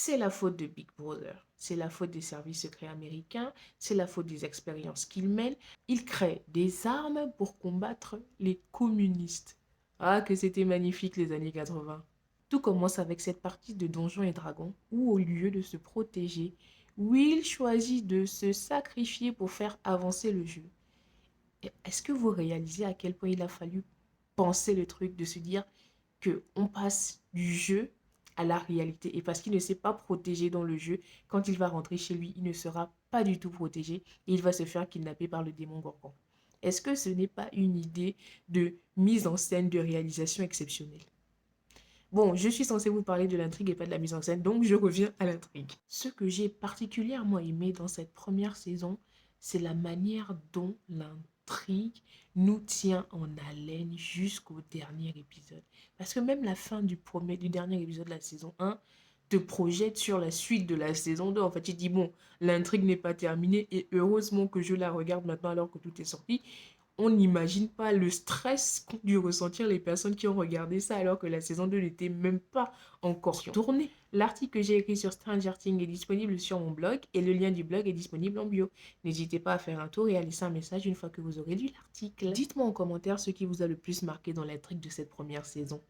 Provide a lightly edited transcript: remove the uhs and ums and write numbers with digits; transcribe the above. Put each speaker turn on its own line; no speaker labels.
C'est la faute de Big Brother, c'est la faute des services secrets américains, c'est la faute des expériences qu'ils mènent. Ils créent des armes pour combattre les communistes. Ah, que c'était magnifique les années 80. Tout commence avec cette partie de Donjons et Dragons où, au lieu de se protéger, Will choisit de se sacrifier pour faire avancer le jeu. Est-ce que vous réalisez à quel point il a fallu penser le truc de se dire que on passe du jeu à la réalité et parce qu'il ne s'est pas protégé dans le jeu, quand il va rentrer chez lui, il ne sera pas du tout protégé et il va se faire kidnapper par le démon Gorgon. Est-ce que ce n'est pas une idée de mise en scène, de réalisation exceptionnelle? Bon, je suis censée vous parler de l'intrigue et pas de la mise en scène, donc je reviens à l'intrigue. Ce que j'ai particulièrement aimé dans cette première saison, c'est la manière dont l'intrigue nous tient en haleine jusqu'au dernier épisode. Parce que même la fin du dernier épisode de la saison 1 te projette sur la suite de la saison 2. En fait, tu te dis, bon, l'intrigue n'est pas terminée et heureusement que je la regarde maintenant alors que tout est sorti. On n'imagine pas le stress qu'ont dû ressentir les personnes qui ont regardé ça alors que la saison 2 n'était même pas encore tournée. L'article que j'ai écrit sur Stranger Things est disponible sur mon blog et le lien du blog est disponible en bio. N'hésitez pas à faire un tour et à laisser un message une fois que vous aurez lu l'article. Dites-moi en commentaire ce qui vous a le plus marqué dans l'intrigue de cette première saison.